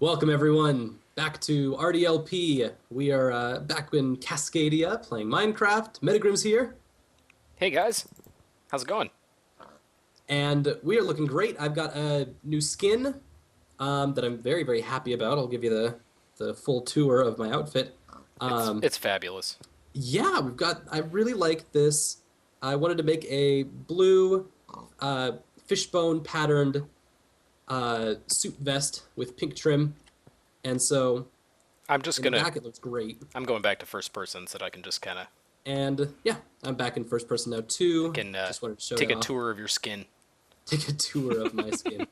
Welcome everyone back to RDLP. We are back in Cascadia playing Minecraft. Metagrim's here, Hey guys, how's it going? and we are looking great. I've got a new skin that I'm very happy about. I'll give you the full tour of my outfit. It's Um, it's fabulous. yeah, we've got. I really like this. I wanted to make a blue uh, fishbone patterned suit vest with pink trim, and so I'm just in the gonna back it looks great. I'm going back to first person so that I can just kind of And yeah, I'm back in first person now I too. can Just wanted to show take you a off. tour of your skin. Take a tour of my skin. I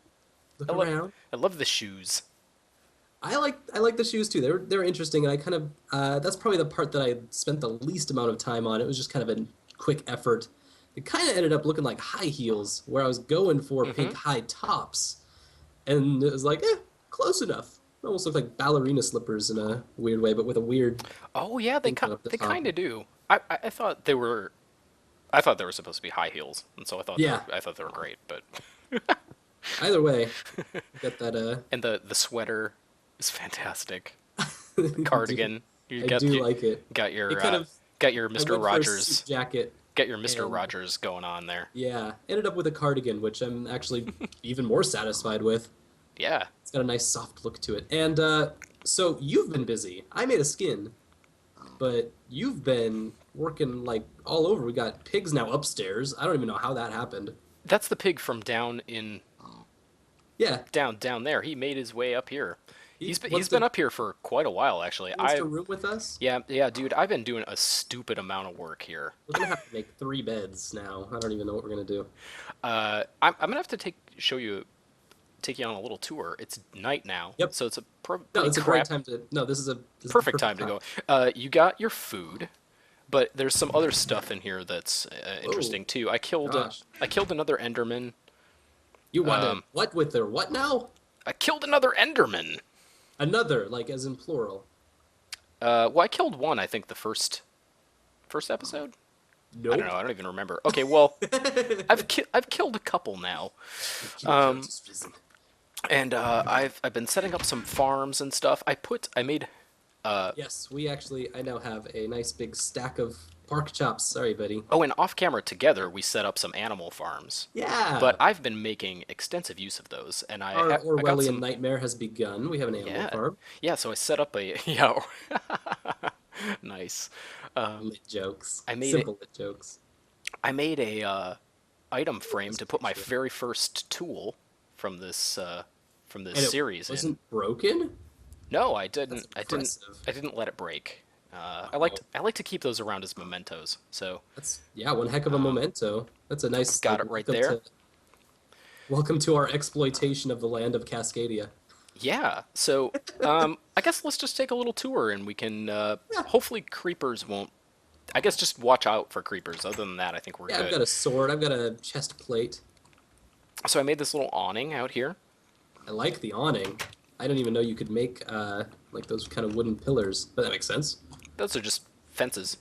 Look love around. I love the shoes. I like the shoes too. They were interesting, and I kind of that's probably the part that I spent the least amount of time on. It was just kind of a quick effort. It kind of ended up looking like high heels, where I was going for pink Mm-hmm. high tops, and it was like, close enough. It almost looked like ballerina slippers in a weird way, but with a weird Oh yeah, thing going up the they top. kind of do. I thought they were supposed to be high heels, and so Yeah. I thought they were great. But Either way, got that and the sweater is fantastic. The dude, cardigan. You I do you like it. got It your kind of got your I Mr. went for a suit Rogers jacket got your Mr. and Rogers going on there. yeah, ended up with a cardigan, which I'm actually even more satisfied with. Yeah. It's got a nice soft look to it. And so you've been busy. I made a skin, but you've been working like all over. We got pigs now upstairs. I don't even know how that happened. That's the pig from down in Yeah, down there. He made his way up here. he He's wants been to up here for quite a while actually. he wants to room with us. Yeah, dude, I've been doing a stupid amount of work here. We're gonna have to make three beds now. I don't even know what we're gonna do. I'm gonna have to take you on a little tour. It's night now, Yep. so it's a No, pretty it's a great crap time to. No, this is the perfect perfect time to time. go. You got your food, but there's some other stuff in here that's Oh interesting too. gosh, I killed another Enderman. you want to Um, what with their what now? I killed another Enderman. Another, like as in plural. Well, I killed one. I think the first episode. I don't know. Nope. I don't even remember. Okay, well, I've killed a couple now, King Count's risen. and I've been setting up some farms and stuff. I made Yes, I now have a nice big stack of pork chops. Sorry, buddy. oh, and off camera together we set up some animal farms. But Yeah, I've been making extensive use of those, and our I got Orwellian some. nightmare has begun. We have an animal Yeah, farm. yeah. So I set up a yeah. Nice. Lit jokes. I made it. Simple lit jokes. I made a item Look at frame this to put my picture. very first tool from this And it series in. wasn't broken? No, That's I didn't. impressive. I didn't let it break. Wow. I like to keep those around as mementos. So That's yeah, one heck of a memento. That's a I've nice got like it right there. welcome to our exploitation of the land of Cascadia. Yeah. So I guess let's just take a little tour, and we can Yeah. hopefully creepers won't. I guess just watch out for creepers. Other than that, I think we're Yeah, I've good. got a sword, I've got a chest plate. So I made this little awning out here. I like the awning. I didn't even know you could make like those kind of wooden pillars, but that makes sense. Those are just fences.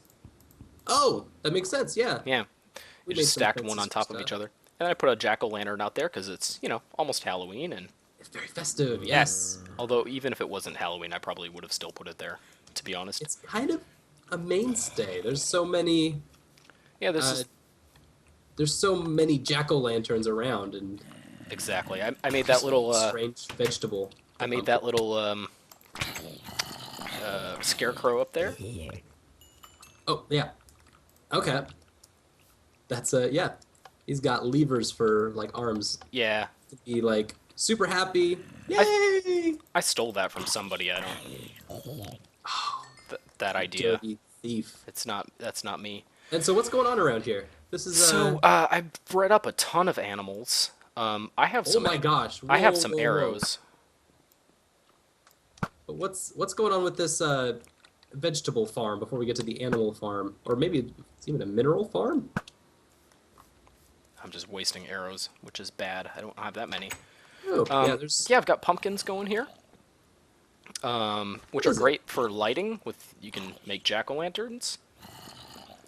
Oh, that makes sense. Yeah, Yeah. we You made just some stacked one fences on for top of stuff. each other. And I put a jack-o'-lantern out there because it's, almost Halloween. And It's very festive. Yes, although even if it wasn't Halloween, I probably would have still put it there, to be honest. it's kind of a mainstay. There's so many. Yeah, this Uh, is there's so many jack o' lanterns around, and exactly. I made that little strange vegetable. I made that little scarecrow up there. Oh yeah. Okay. That's yeah. He's got levers for like arms Yeah, to be like super happy. I Yay! I stole that from somebody. I don't that idea. Dirty thief. That's not me. And so what's going on around here? This is So I've bred up a ton of animals. oh my gosh. I have Whoa, some whoa, whoa. arrows. But what's going on with this vegetable farm before we get to the animal farm? Or maybe it's even a mineral farm? I'm just wasting arrows, which is bad. I don't have that many. Oh, yeah, there's Yeah, I've got pumpkins going here, which what are is it? great for lighting. You can make jack-o'-lanterns.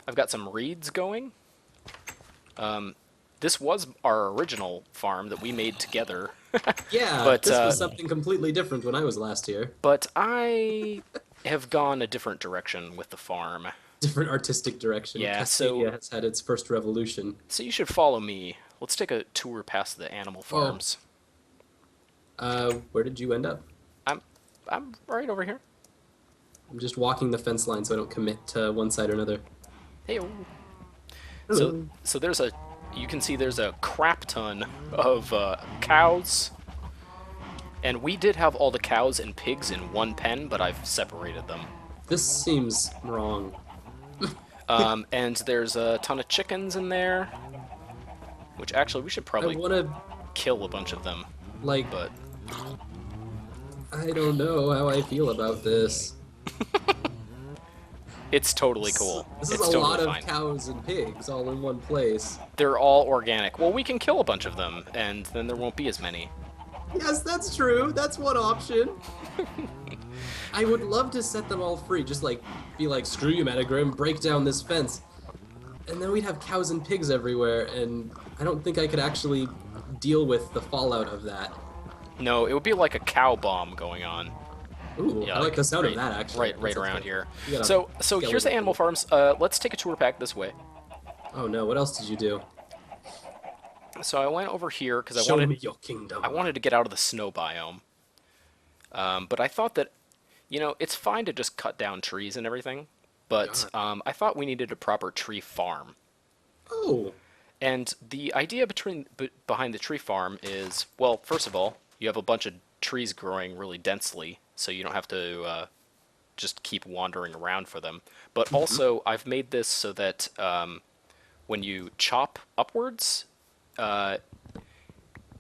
I've got some reeds going. This was our original farm that we made together. Yeah, But this was something completely different when I was last here. I have gone a different direction with the farm. Different artistic direction. Yeah, Cascadia has had its first revolution. so you should follow me. Let's take a tour past the animal Oh, farms. where did you end up? I'm I'm right over here. I'm just walking the fence line so I don't commit to one side or another. Hey. So Hello. so there's a you can see there's a crap ton of cows, and we did have all the cows and pigs in one pen, but I've separated them. This seems wrong. And there's a ton of chickens in there, which actually we should I probably want to, kill a bunch of them, like, but I don't know how I feel about this. it's totally This cool. this is It's a totally lot of fine. cows and pigs all in one place. They're all organic. Well, we can kill a bunch of them, and then there won't be as many. Yes, that's true. That's one option. I would love to set them all free. Just like, be like, screw you, Metagrim, break down this fence. And then we'd have cows and pigs everywhere, and I don't think I could actually deal with the fallout of that. No, it would be like a cow bomb going on. Ooh, Yeah, I like the sound right, of that actually. Right, That right sounds around good. here. You got a So here's the skeleton. animal farms. Let's take a tour back this way. Oh no, what else did you do? So I went over here because Show me your kingdom. I wanted to get out of the snow biome. But I thought that, it's fine to just cut down trees and everything, but I thought we needed a proper tree farm. Oh, And the idea behind the tree farm is, well, first of all, you have a bunch of trees growing really densely, so you don't have to just keep wandering around for them. But also, I've made this so that when you chop upwards, uh,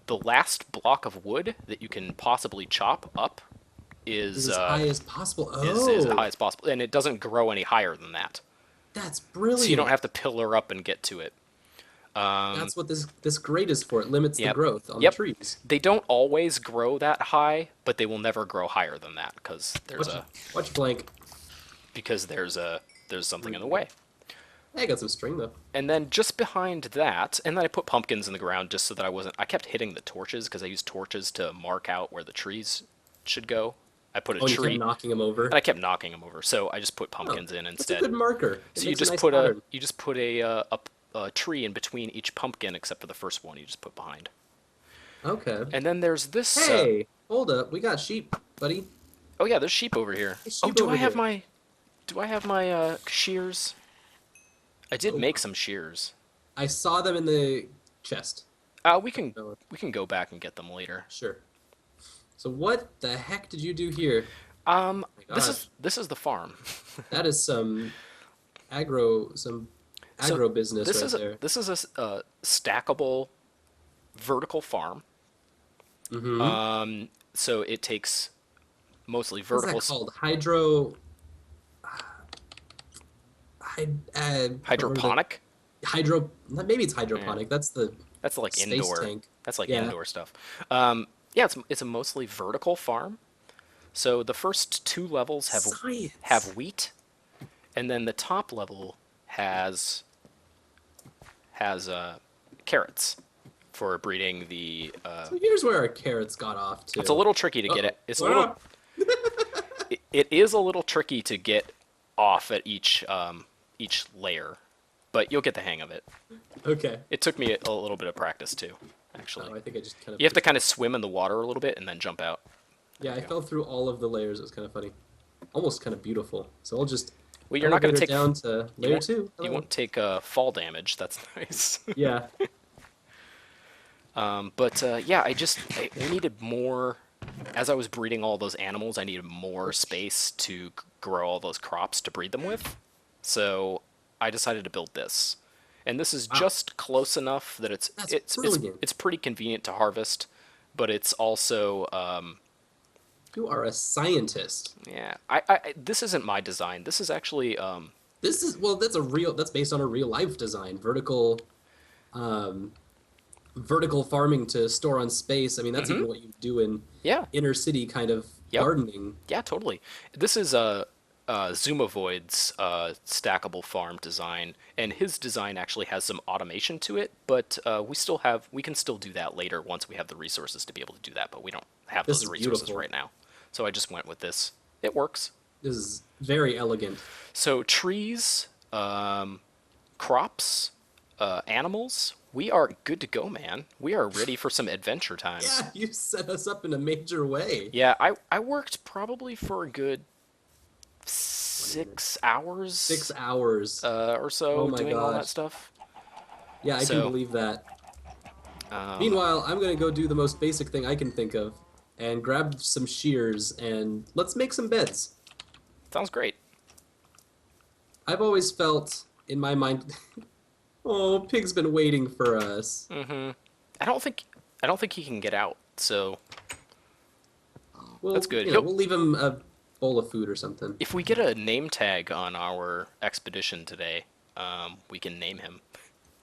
the last block of wood that you can possibly chop up is is as high as possible. is the Oh, highest possible, and it doesn't grow any higher than that. that's So you don't brilliant. have to pillar up and get to it. That's what this grate is for. It limits the Yep. growth on the Yep. trees. They don't always grow that high, but they will never grow higher than that Watch, watch blank. there's something in the way. Hey, I got some string though. And then just behind that, and then I put pumpkins in the ground just so that I kept hitting the torches because I used torches to mark out where the trees should go. I put a Oh, and you tree, kept knocking them over. and I kept knocking them over, so I just put Oh, pumpkins in that's a instead. good marker. It So you makes just a nice put pattern. a tree in between each pumpkin except for the first one you just put behind. Okay. And then there's this. Hey, hold up. We got sheep, buddy. Oh yeah, there's sheep over here. There's Oh, sheep over here. do I have my shears? I did Oh, make some shears. I saw them in the chest. We can Oh, go back and get them later. sure. So what the heck did you do here? My This gosh, is the farm. that is some agro So business right there. this is a stackable vertical farm. Mm-hmm. So it takes mostly What's vertical that called? Hydro. What were the- hydroponic. Maybe it's hydroponic. That's the That's like space indoor. tank. That's like Yeah. indoor stuff. Yeah, it's a mostly vertical farm. So the first two levels Science. have wheat, and then the top level has carrots for breeding the. So here's where our carrots got off to. It's a little tricky to get it. It's a Ah! little. It is a little tricky to get off at each layer, but you'll get the hang of it. Okay. It took me a little bit of practice too, actually. Oh, I think I just kind of. You have to kind of swim in the water a little bit and then jump out. Yeah, I fell through all of the layers. It was kind of funny, almost kind of beautiful. So I'll just. Well, you're not going to elevator take down to you layer won't, 2. You Hello. won't take fall damage. That's nice. Yeah. But yeah, we needed more. As I was breeding all those animals, I needed more space to grow all those crops to breed them with. So I decided to build this, and this is Wow. just close enough that That's brilliant. it's pretty convenient to harvest, but it's also You are a scientist. yeah. This isn't my design. This is actually This is that's based on a real life design. Um, vertical farming to store on space. I mean, that's even what you do in yeah. inner city kind of Yep. gardening. Yeah, totally. This is Zumavoid's stackable farm design, and his design actually has some automation to it, but we can still do that later once we have the resources to be able to do that, but we don't have This those is resources beautiful. right now. So I just went with this. It works. This is very elegant. So trees, crops, animals, we are good to go, man. We are ready for some adventure time. Yeah, you set us up in a major way. Yeah, I worked probably for a good 1 minute. 6 hours 6 hours. or Oh so my doing all that gosh. stuff. Yeah, I can So, believe that. um, Meanwhile, I'm gonna go do the most basic thing I can think of and grab some shears and let's make some beds. sounds great. I've always felt in my mind, oh, Pig's been waiting for us. I don't think I don't think he can get out, so that's Well, good. we'll leave him a bowl of food or something. If we get a name tag on our expedition today, we can name him.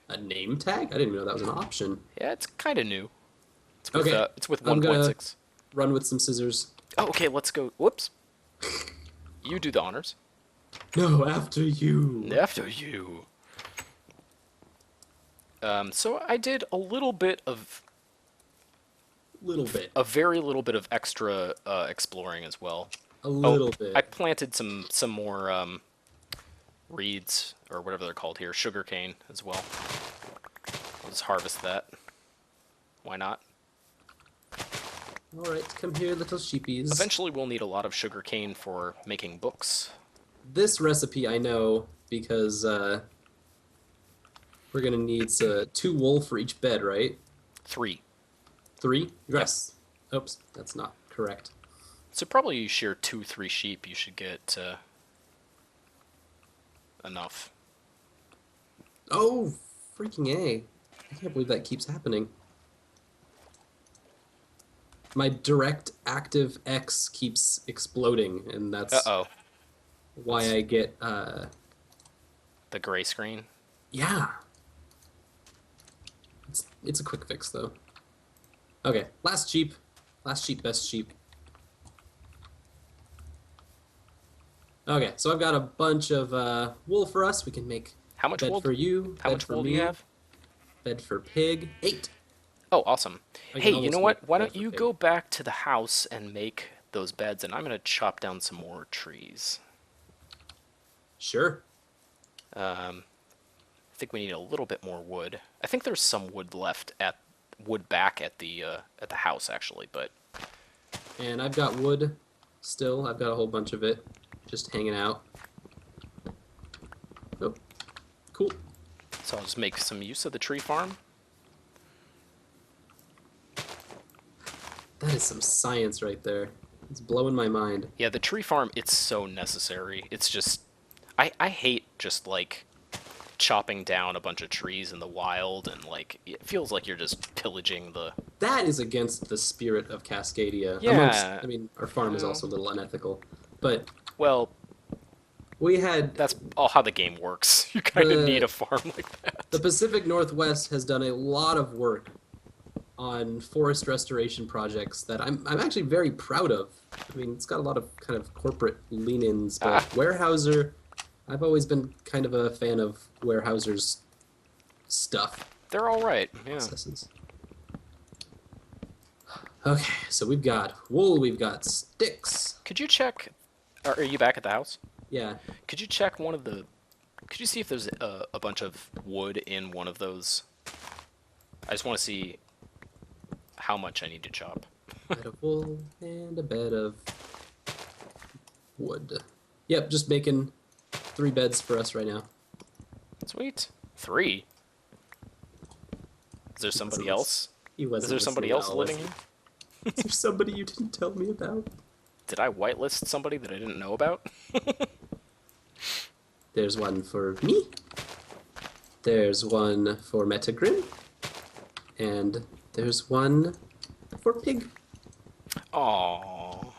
A name tag? I didn't even know that was an option. Yeah, it's kind of new. Okay, It's with I'm gonna 1.6. run with some scissors. Oh, okay, let's go. Whoops. You do the honors. No, after you. After you. So I did Little bit. a very little bit of extra exploring as well. A Oh, little I bit. planted some more reeds or whatever they're called here, sugarcane as well. I'll just harvest that. Why not? All right, come here, little sheepies. Eventually, we'll need a lot of sugarcane for making books. This recipe I know because we're gonna need 2 wool for each bed, right? 3. 3? Yep. Yes. Oops, that's not correct. So probably you shear 2-3 sheep, you should get enough. Oh, freaking A. I can't believe that keeps happening. My direct active X keeps exploding, and that's Uh-oh. why I get, The gray screen. yeah. It's a quick fix, though. Okay, last sheep. Last sheep, best sheep. Okay, so I've got a bunch of wool for us. We can make How much bed wool? for you, How bed much for wool do me, you have? bed for Pig. 8. Oh, awesome. I Hey, can you know almost what? make Why bed don't for you Pig. go back to the house and make those beds, and I'm gonna chop down some more trees. Sure. I think we need a little bit more wood. I think there's some wood back at the house actually, but And I've got wood still. I've got a whole bunch of it just hanging out. Oh, cool. so I'll just make some use of the tree farm. That is some science right there. It's blowing my mind. Yeah, the tree farm, it's so necessary. It's just I hate just like chopping down a bunch of trees in the wild and like it feels like you're just pillaging the That is against the spirit of Cascadia. Amongst, Yeah. I mean, our farm is also a little unethical, but Well, we had that's all how the game works. You kind of need the a farm like that. the Pacific Northwest has done a lot of work on forest restoration projects that I'm actually very proud of. I mean, it's got a lot of kind of corporate lean-ins, but Ah. Weyerhaeuser, I've always been kind of a fan of Weyerhaeuser's stuff. They're all right. Yeah. Processes. Okay, so we've got wool, we've got sticks. Could you check? Are you back at the house? Yeah, Could you check one of the? Could you see if there's a bunch of wood in one of those? I just want to see how much I need to chop. bed of wool and a bed of wood. Yep, just making 3 beds for us right now. Sweet. 3. Is there somebody else? He wasn't Is there somebody listening else at all, living was here? he? Is there somebody you didn't tell me about? Did I whitelist somebody that I didn't know about? There's one for me. There's one for Metagrin. And there's one for Pig. Aww.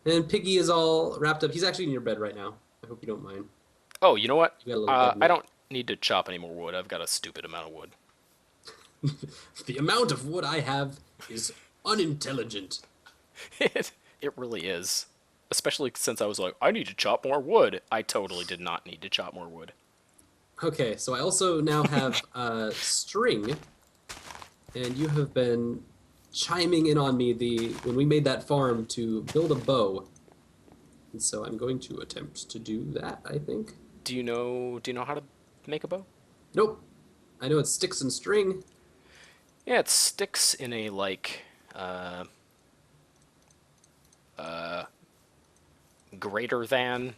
And Piggy is all wrapped up. He's actually in your bed right now. I hope you don't mind. Oh, you know what? You got a little bed I meat. don't need to chop any more wood. I've got a stupid amount of wood. The amount of wood I have is unintelligent. It really is. Especially since I was like, I need to chop more wood. I totally did not need to chop more wood. Okay, so I also now have string, and you have been chiming in on me the when we made that farm to build a bow. And so I'm going to attempt to do that, I think. Do you know how to make a bow? Nope. I know it's sticks and string. Yeah, it sticks in a like uh uh greater than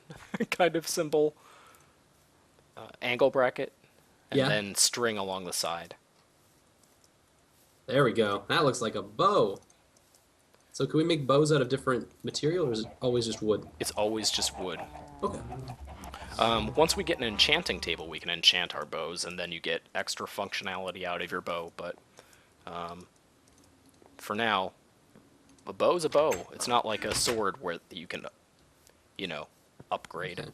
kind of symbol, angle bracket, and Yeah, then string along the side. there we go. That looks like a bow. So can we make bows out of different material, or is it always just wood? It's always just wood. Okay. Once we get an enchanting table, we can enchant our bows, and then you get extra functionality out of your bow. But for now, a bow's a bow. It's not like a sword where you can, you know, upgrade. Okay.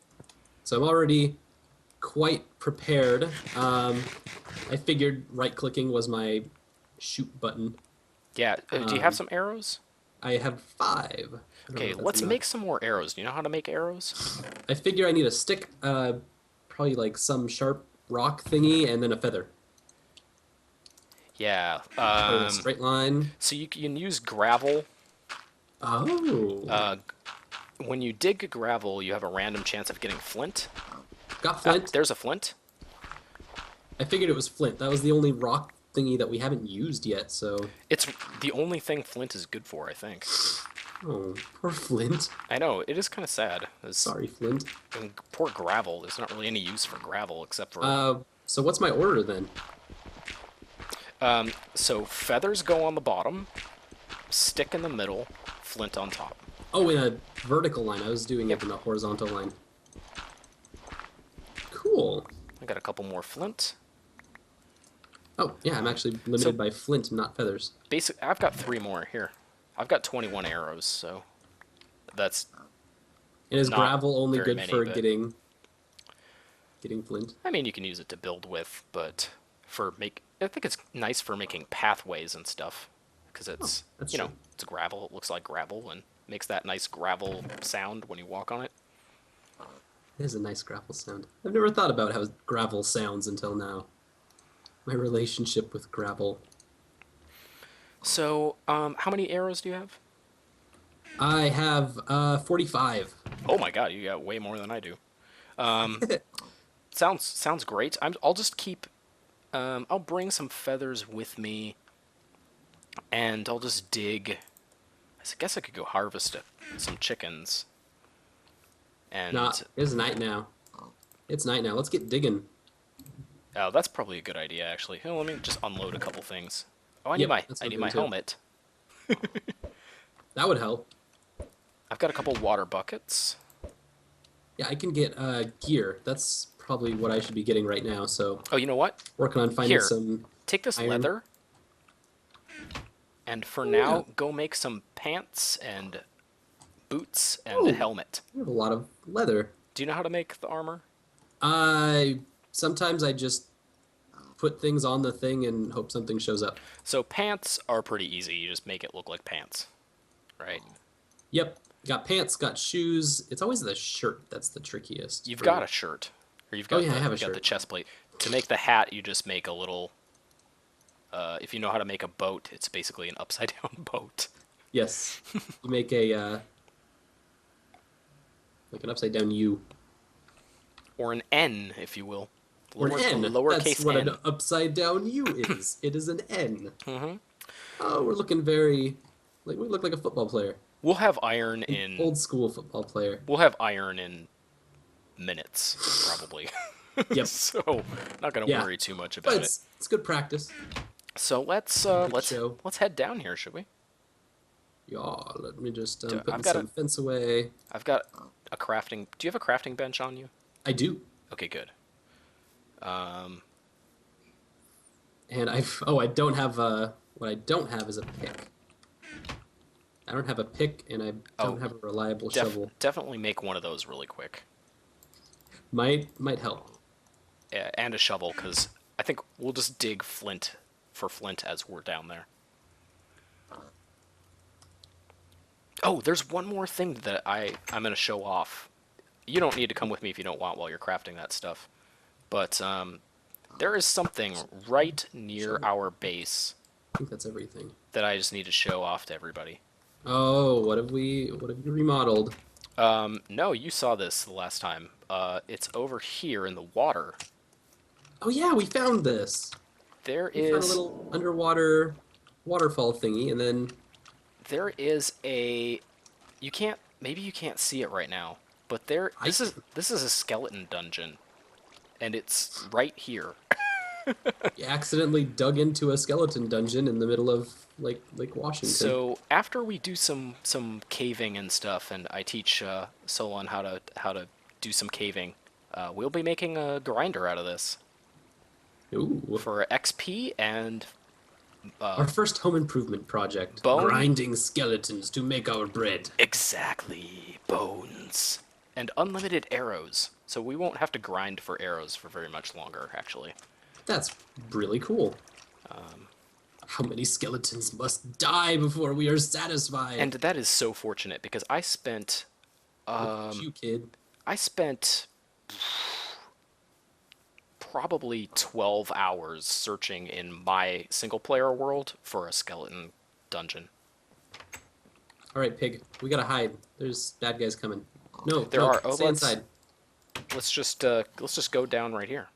So I'm already quite prepared. I figured right-clicking was my shoot button. Yeah, do you have Um, some arrows? I have 5. I don't know Okay, if that's let's enough. make some more arrows. Do you know how to make arrows? I figure I need a stick, probably like some sharp rock thingy, and then a feather. Yeah. Or in a straight line. So you can use gravel. Oh. Uh, when you dig gravel, you have a random chance of getting flint. Got Ah, flint. there's a flint. I figured it was flint. That was the only rock thingy that we haven't used yet, so. It's the only thing flint is good for, I think. Oh, poor Flint. I know, it is kind of sad. Sorry, Flint. Poor gravel. There's not really any use for gravel except for... So what's my order then? So feathers go on the bottom, stick in the middle, flint on top. Oh, in a vertical line. I was doing Yep. it in a horizontal line. Cool. I got a couple more flint. Oh, yeah, I'm actually limited by flint, not feathers. I've got 3 more here. I've got 21 arrows, so that's And is not gravel only very good many, for but getting flint? I mean, you can use it to build with, but I think it's nice for making pathways and stuff because it's That's you know true. it's gravel. It looks like gravel and makes that nice gravel sound when you walk on it. It is a nice gravel sound. I've never thought about how gravel sounds until now. My relationship with gravel. So, how many arrows do you have? I have 45. Oh my god, you got way more than I do. Sounds great. I'll just keep. I'll bring some feathers with me, and I'll just dig. I guess I could go harvest some chickens. And It's night now. It's night now. Let's get digging. oh, that's probably a good idea, actually. Oh, let me just unload a couple things. Oh, Yep, that's I what need I'm my doing too. helmet. That would help. I've got a couple water buckets. Yeah, I can get gear. That's probably what I should be getting right now. So Oh, you know what? working on finding Here, some take this iron. leather, and for Oh, now, yeah. go make some pants and boots and a Oh, helmet. we have a lot of leather. Do you know how to make the armor? I sometimes I just put things on the thing and hope something shows up. So pants are pretty easy. You just make it look like pants, right? Yep, got pants, got shoes. It's always the shirt that's the trickiest. You've for got me. a shirt, or Oh yeah, I have a you've got the shirt. chest plate. To make the hat, you just make a little. If you know how to make a boat, it's basically an upside down boat. Yes, you make a like an upside down U Or an N, if you will. or an N. That's Lowercase what N. an upside down U is. It is an N. Mm-hmm. Oh, we're looking very like we look like a football player, We'll have iron an in. old school football player. We'll have iron in minutes, probably. Yep. So, not gonna Yeah. worry too much But about it. it's good practice. So let's Good show. let's head down here, should we? Yeah, let me just I've put got some fence away. I've got a crafting. Do you have a crafting bench on you? I do. Okay, good. And I don't have what I don't have is a pick. I don't have a pick and I don't Oh, have a reliable shovel. Definitely make one of those really quick. Might help. Yeah, and a shovel, because I think we'll just dig flint for flint as we're down there. Oh, there's one more thing that I'm gonna show off. You don't need to come with me if you don't want while you're crafting that stuff. But there is something right near Shovel. our base I think that's everything. that I just need to show off to everybody. Oh, what have you remodeled? No, you saw this the last time. It's over here in the water. Oh yeah, we found this. There We found a is little underwater waterfall thingy, and then there is a you can't maybe you can't see it right now, but there I can. this is a skeleton dungeon, and it's right here. You accidentally dug into a skeleton dungeon in the middle of Lake Washington. So after we do some caving and stuff, and I teach Solon how to do some caving, we'll be making a grinder out of this Ooh. for XP and Our first home improvement project. bone. Grinding skeletons to make our bread. Exactly, bones and unlimited arrows. So we won't have to grind for arrows for very much longer, actually. That's really cool. How many skeletons must die before we are satisfied? And that is so fortunate because Look at you, kid. I spent probably 12 hours searching in my single player world for a skeleton dungeon. All right, pig. We gotta hide. There's bad guys coming. No, There no, are. Oh, stay inside. let's just go down right here.